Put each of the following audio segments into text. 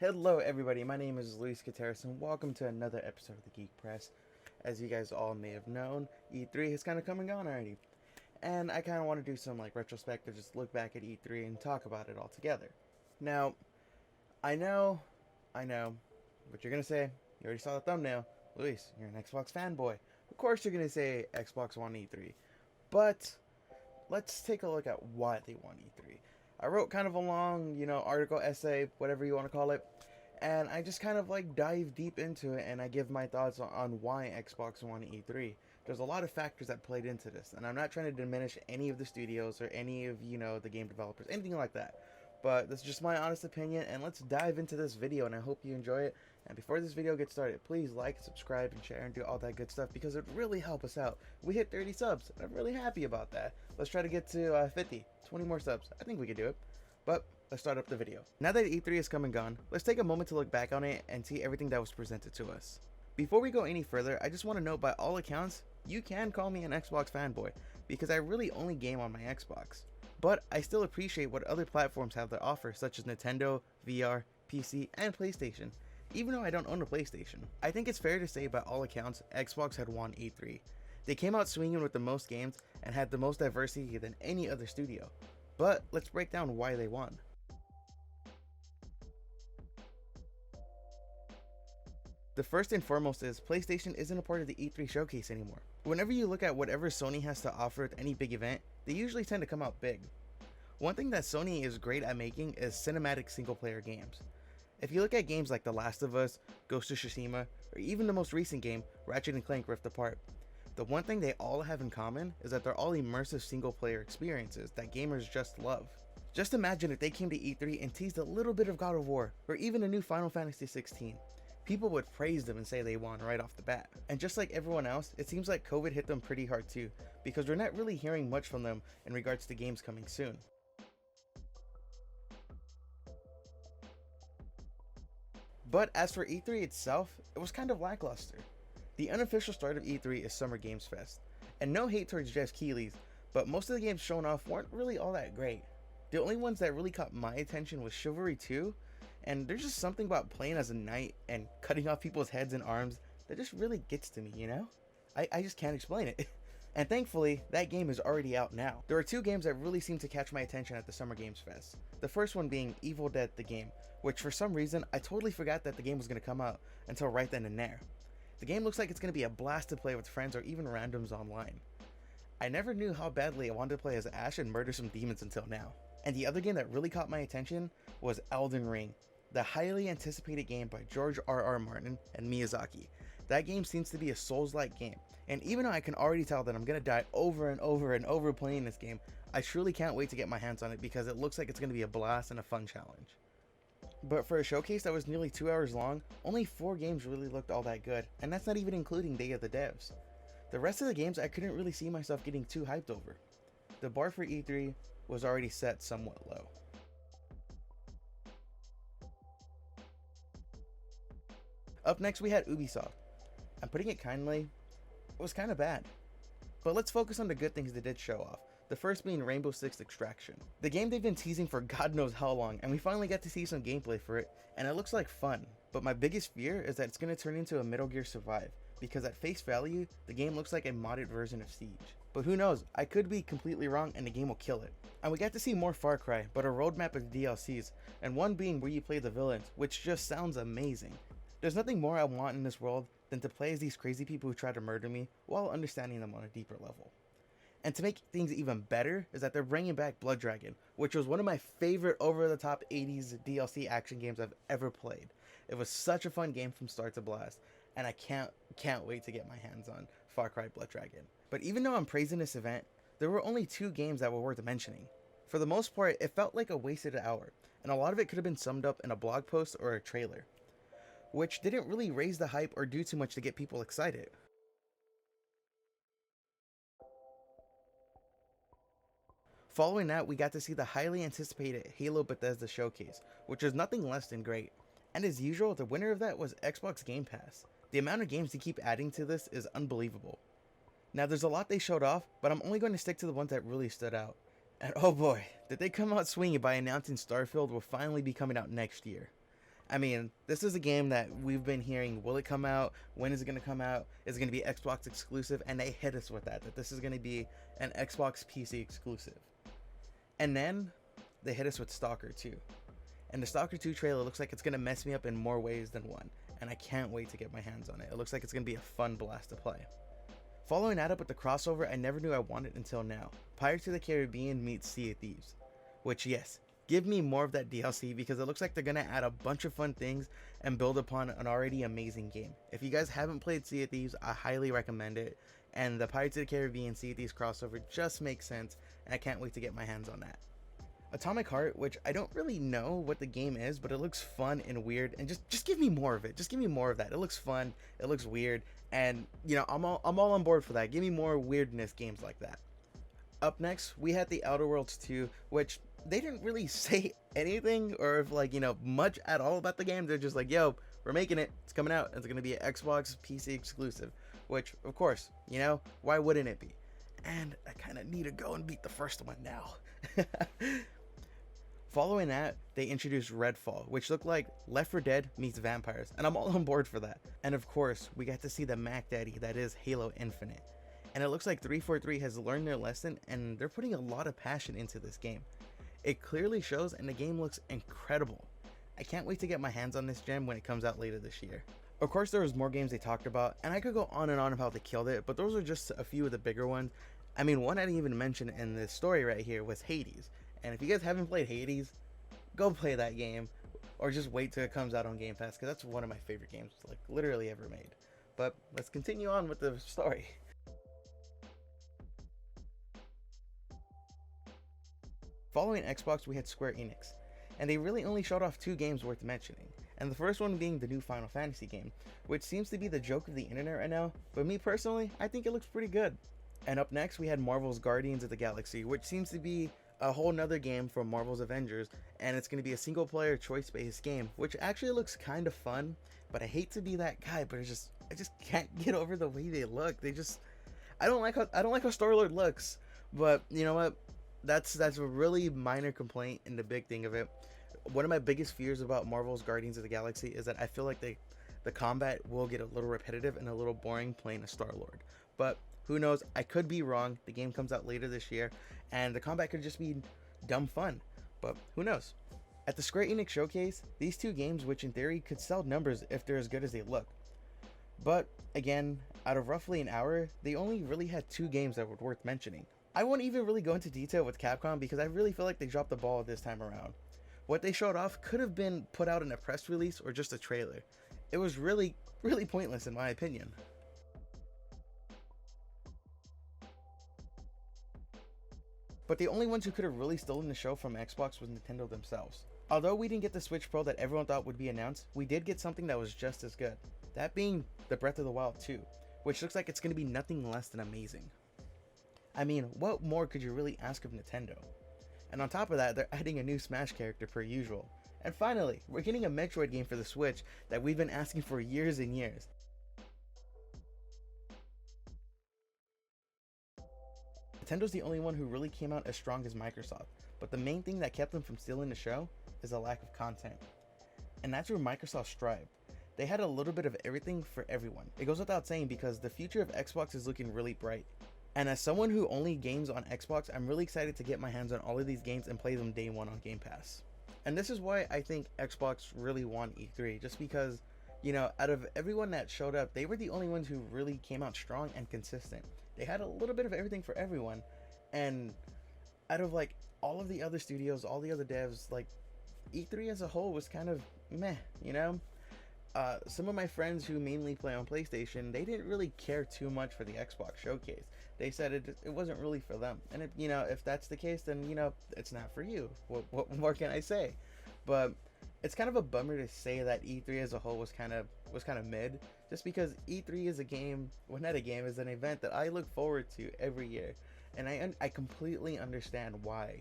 Hello everybody, my name is Luis Gutierrez and welcome to another episode of the Geek Press. As you guys all may have known, E3 has kind of come and gone already. And I kind of want to do some retrospective, just look back at E3 and talk about it all together. Now, I know, what you're going to say. You already saw the thumbnail. Luis, you're an Xbox fanboy. Of course you're going to say Xbox won E3. But, let's take a look at why they won E3. I wrote kind of a long, article, essay, whatever you want to call it. And I just kind of dive deep into it and I give my thoughts on why Xbox won E3. There's a lot of factors that played into this. And I'm not trying to diminish any of the studios or any of, the game developers, anything like that. But this is just my honest opinion, and let's dive into this video, and I hope you enjoy it. And before this video gets started, please like, subscribe, and share, and do all that good stuff, because it really helps us out. We hit 30 subs, and I'm really happy about that. Let's try to get to 50, 20 more subs. I think we could do it. But let's start up the video. Now that E3 has come and gone, let's take a moment to look back on it and see everything that was presented to us. Before we go any further, I just want to note, by all accounts, you can call me an Xbox fanboy, because I really only game on my Xbox. But I still appreciate what other platforms have to offer, such as Nintendo, VR, PC, and PlayStation, even though I don't own a PlayStation. I think it's fair to say, by all accounts, Xbox had won E3. They came out swinging with the most games and had the most diversity than any other studio. But let's break down why they won. The first and foremost is PlayStation isn't a part of the E3 showcase anymore. Whenever you look at whatever Sony has to offer at any big event, they usually tend to come out big. One thing that Sony is great at making is cinematic single player games. If you look at games like The Last of Us, Ghost of Tsushima, or even the most recent game, Ratchet & Clank Rift Apart, the one thing they all have in common is that they're all immersive single player experiences that gamers just love. Just imagine if they came to E3 and teased a little bit of God of War, or even a new Final Fantasy 16. People would praise them and say they won right off the bat. And just like everyone else, it seems like COVID hit them pretty hard too, because we're not really hearing much from them in regards to games coming soon. But as for E3 itself, it was kind of lackluster. The unofficial start of E3 is Summer Games Fest, and no hate towards Jeff Keighley's, but most of the games shown off weren't really all that great. The only ones that really caught my attention was Chivalry 2, and there's just something about playing as a knight and cutting off people's heads and arms that just really gets to me, I just can't explain it. And thankfully, that game is already out now. There are two games that really seem to catch my attention at the Summer Games Fest. The first one being Evil Dead the game, which for some reason I totally forgot that the game was going to come out until right then and there. The game looks like it's going to be a blast to play with friends or even randoms online. I never knew how badly I wanted to play as Ash and murder some demons until now. And the other game that really caught my attention was Elden Ring, the highly anticipated game by George R.R. Martin and Miyazaki. That game seems to be a Souls-like game, and even though I can already tell that I'm going to die over and over and over playing this game, I truly can't wait to get my hands on it because it looks like it's going to be a blast and a fun challenge. But for a showcase that was nearly 2 hours long, only 4 games really looked all that good, and that's not even including Day of the Devs. The rest of the games I couldn't really see myself getting too hyped over. The bar for E3 was already set somewhat low. Up next we had Ubisoft. I'm putting it kindly, it was kind of bad. But let's focus on the good things they did show off, the first being Rainbow Six Extraction. The game they've been teasing for God knows how long, and we finally got to see some gameplay for it, and it looks like fun. But my biggest fear is that it's going to turn into a Metal Gear Survive, because at face value, the game looks like a modded version of Siege. But who knows, I could be completely wrong and the game will kill it. And we got to see more Far Cry, but a roadmap of DLCs, and one being where you play the villains, which just sounds amazing. There's nothing more I want in this world than to play as these crazy people who try to murder me while understanding them on a deeper level. And to make things even better is that they're bringing back Blood Dragon, which was one of my favorite over-the-top 80s DLC action games I've ever played. It was such a fun game from start to blast, and I can't wait to get my hands on Far Cry Blood Dragon. But even though I'm praising this event, there were only 2 games that were worth mentioning. For the most part, it felt like a wasted hour, and a lot of it could have been summed up in a blog post or a trailer, which didn't really raise the hype or do too much to get people excited. Following that, we got to see the highly anticipated Halo Bethesda Show Case, which was nothing less than great. And as usual, the winner of that was Xbox Game Pass. The amount of games they keep adding to this is unbelievable. Now there's a lot they showed off, but I'm only going to stick to the ones that really stood out. And oh boy, did they come out swinging by announcing Starfield will finally be coming out next year. I mean, this is a game that we've been hearing, will it come out? When is it going to come out? Is it going to be Xbox exclusive? And they hit us with that this is going to be an Xbox PC exclusive. And then they hit us with Stalker 2. And the Stalker 2 trailer looks like it's going to mess me up in more ways than one. And I can't wait to get my hands on it. It looks like it's going to be a fun blast to play. Following that up with the crossover I never knew I wanted until now. Pirates of the Caribbean meets Sea of Thieves. Which, yes, give me more of that DLC because it looks like they're going to add a bunch of fun things and build upon an already amazing game. If you guys haven't played Sea of Thieves, I highly recommend it. And the Pirates of the Caribbean Sea of Thieves crossover just makes sense, and I can't wait to get my hands on that. Atomic Heart, which I don't really know what the game is, but it looks fun and weird, and just give me more of it. Just give me more of that. It looks fun, it looks weird, and you know, I'm all on board for that. Give me more weirdness games like that. Up next, we had the Outer Worlds 2, which they didn't really say anything or if like, you know, much at all about the game. They're just like, yo, we're making it, it's coming out, it's gonna be an Xbox PC exclusive, which of course, you know, why wouldn't it be? And I kind of need to go and beat the first one now. Following that, they introduced Redfall, which looked like Left 4 Dead meets vampires, and I'm all on board for that. And of course, we got to see the Mac Daddy that is Halo Infinite. And it looks like 343 has learned their lesson, and they're putting a lot of passion into this game. It clearly shows, and the game looks incredible. I can't wait to get my hands on this gem when it comes out later this year. Of course, there was more games they talked about, and I could go on and on about how they killed it, but those are just a few of the bigger ones. I mean, one I didn't even mention in this story right here was Hades. And if you guys haven't played Hades, go play that game, or just wait till it comes out on Game Pass, because that's one of my favorite games, like, literally ever made. But let's continue on with the story. Following Xbox, we had Square Enix, and they really only showed off 2 games worth mentioning, and the first one being the new Final Fantasy game, which seems to be the joke of the internet right now, but me personally, I think it looks pretty good. And up next, we had Marvel's Guardians of the Galaxy, which seems to be a whole nother game from Marvel's Avengers, and it's going to be a single player choice based game, which actually looks kind of fun. But I hate to be that guy, but I just can't get over the way they look. I don't like how Star-Lord looks. But you know what, that's a really minor complaint, and the big thing of it, one of my biggest fears about Marvel's Guardians of the Galaxy is that I feel like the combat will get a little repetitive and a little boring playing a Star-Lord. But who knows? I could be wrong. The game comes out later this year, and the combat could just be dumb fun. But who knows? At the Square Enix showcase, these 2 games, which in theory could sell numbers if they're as good as they look. But again, out of roughly an hour, they only really had 2 games that were worth mentioning. I won't even really go into detail with Capcom because I really feel like they dropped the ball this time around. What they showed off could have been put out in a press release or just a trailer. It was really pointless in my opinion. But the only ones who could have really stolen the show from Xbox was Nintendo themselves. Although we didn't get the Switch Pro that everyone thought would be announced, we did get something that was just as good. That being the Breath of the Wild 2, which looks like it's going to be nothing less than amazing. I mean, what more could you really ask of Nintendo? And on top of that, they're adding a new Smash character per usual. And finally, we're getting a Metroid game for the Switch that we've been asking for years and years. Nintendo's the only one who really came out as strong as Microsoft, but the main thing that kept them from stealing the show is a lack of content. And that's where Microsoft strived. They had a little bit of everything for everyone. It goes without saying because the future of Xbox is looking really bright. And as someone who only games on Xbox, I'm really excited to get my hands on all of these games and play them day one on Game Pass. And this is why I think Xbox really won E3, just because, you know, out of everyone that showed up, they were the only ones who really came out strong and consistent. They had a little bit of everything for everyone, and out of like all of the other studios, all the other devs, like E3 as a whole was kind of meh, you know? Some of my friends who mainly play on PlayStation, they didn't really care too much for the Xbox showcase. They said it wasn't really for them, and you know, if that's the case, then you know, it's not for you. What more can I say? But it's kind of a bummer to say that E3 as a whole was kind of mid, just because E3 is a game, well, not a game, is an event that I look forward to every year, and I completely understand why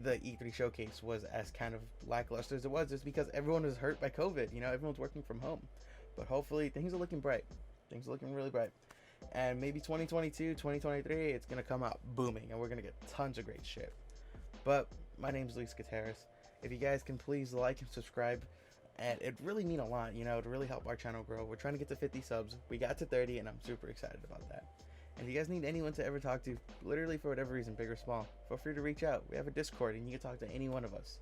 the E3 showcase was as kind of lackluster as it was, just because everyone was hurt by COVID. You know, everyone's working from home, but hopefully things are looking bright. Things are looking really bright, and maybe 2022, 2023, it's gonna come out booming, and we're gonna get tons of great shit. But my name's Luis Gutierrez. If you guys can please like and subscribe, And it really mean a lot, you know, to really help our channel grow. We're trying to get to 50 subs. We got to 30, and I'm super excited about that. And if you guys need anyone to ever talk to, literally for whatever reason, big or small, feel free to reach out. We have a Discord, and you can talk to any one of us.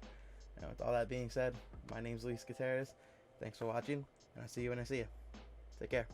And with all that being said, my name's Luis Gutierrez. Thanks for watching, and I'll see you when I see you. Take care.